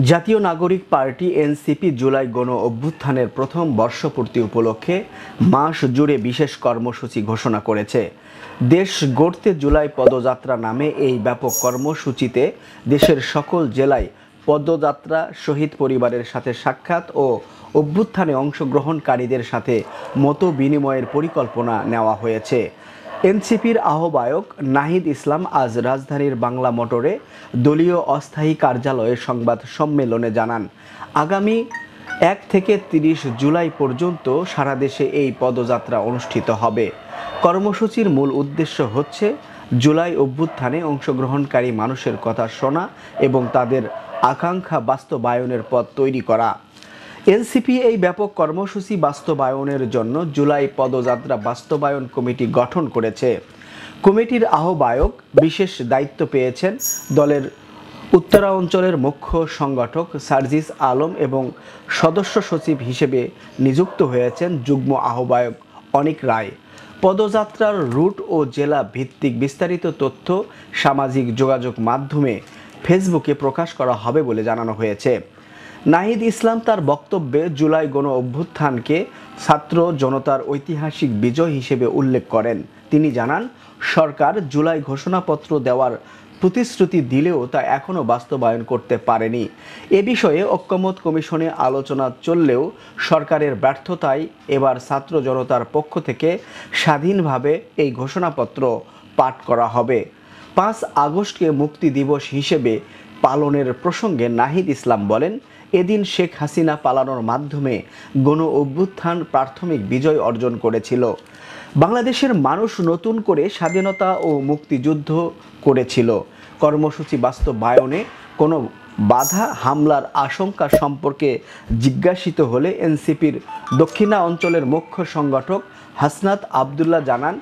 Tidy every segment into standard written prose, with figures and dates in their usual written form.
জাতীয় নাগরিক party NCP July গণ অভ্যুত্থানের প্রথম বর্ষপূর্তি উপলক্ষে মাস জুড়ে বিশেষ কর্মসূচি ঘোষণা করেছে। দেশ গড়তে জুলাই পদযাত্রা নামে এই ব্যাপক কর্মসূচিতে দেশের সকল জেলায় পদযাত্রা, শহীদ পরিবারের সাথে সাক্ষাৎ ও অভ্যুত্থানে অংশগ্রহণকারীদের সাথে মত বিনিময়ের পরিকল্পনা নেওয়া হয়েছে। এনসিপির আহ্বায়ক নাহিদ ইসলাম আজ রাজধানীর বাংলা মোটরে দলীয় অস্থায়ী কার্যালয়ে সংবাদ সম্মেলনে জানান, আগামী 1 থেকে 30 জুলাই পর্যন্ত সারা দেশে এই পদযাত্রা অনুষ্ঠিত হবে। কর্মসূচির মূল উদ্দেশ্য হচ্ছে জুলাই অভ্যুত্থানে অংশগ্রহণকারী মানুষের কথা শোনা এবং তাদের আকাঙ্ক্ষা বাস্তবায়নের পথ তৈরি করা। এনসিপি এই ব্যাপক কর্মসূচি বাস্তবায়নের জন্য জুলাই পদযাত্রা বাস্তবায়ন কমিটি গঠন করেছে। কমিটির আহ্বায়ক বিশেষ দায়িত্ব পেয়েছেন দলের উত্তরাঞ্চলের মুখ্য সংগঠক সার্জিস আলম এবং সদস্য সচিব হিসেবে নিযুক্ত হয়েছেন যুগ্ম আহ্বায়ক অনিক রায়। পদযাত্রার রুট ও জেলা ভিত্তিক বিস্তারিত তথ্য সামাজিক যোগাযোগ মাধ্যমে ফেসবুকে প্রকাশ করা হবে বলে জানানো হয়েছে। নাহিদ ইসলাম তার বক্তব্যে জুলাই গণ অভ্যুত্থানকে ছাত্র জনতার ঐতিহাসিক বিজয় হিসেবে উল্লেখ করেন। তিনি জানান, সরকার জুলাই ঘোষণাপত্র দেওয়ার প্রতিশ্রুতি দিলেও তা এখনও বাস্তবায়ন করতে পারেনি। এ বিষয়ে ঐকমত্য কমিশনে আলোচনা চললেও সরকারের ব্যর্থতায় এবার ছাত্র জনতার পক্ষ থেকে স্বাধীনভাবে এই ঘোষণাপত্র পাঠ করা হবে। 5 আগস্টকে মুক্তি দিবস হিসেবে পালনের প্রসঙ্গে নাহিদ ইসলাম বলেন, এদিন শেখ হাসিনা পালানোর মাধ্যমে গণ অভ্যুত্থান প্রাথমিক বিজয় অর্জন করেছিল। বাংলাদেশের মানুষ নতুন করে স্বাধীনতা ও মুক্তিযুদ্ধ করেছিল। কর্মসূচি বাস্তবায়নে কোনো বাধা, হামলার আশঙ্কা সম্পর্কে জিজ্ঞাসিত হলে এনসিপির দক্ষিণা অঞ্চলের মুখ্য সংগঠক হাসনাত আবদুল্লাহ জানান,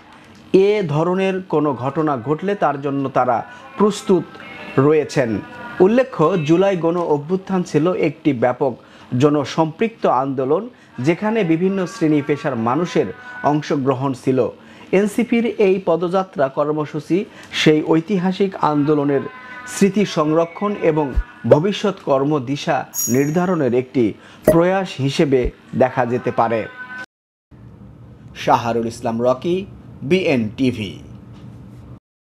এ ধরনের কোনো ঘটনা ঘটলে তার জন্য তারা প্রস্তুত রয়েছেন। উল্লেখ্য, জুলাই গণ অভ্যুত্থান ছিল একটি ব্যাপক জনসম্পৃক্ত আন্দোলন যেখানে বিভিন্ন শ্রেণী পেশার মানুষের অংশগ্রহণ ছিল। এনসিপির এই পদযাত্রা কর্মসূচি সেই ঐতিহাসিক আন্দোলনের স্মৃতি সংরক্ষণ এবং ভবিষ্যৎ কর্মদিশা নির্ধারণের একটি প্রয়াস হিসেবে দেখা যেতে পারে। শাহরুল ইসলাম রকি, BN TV।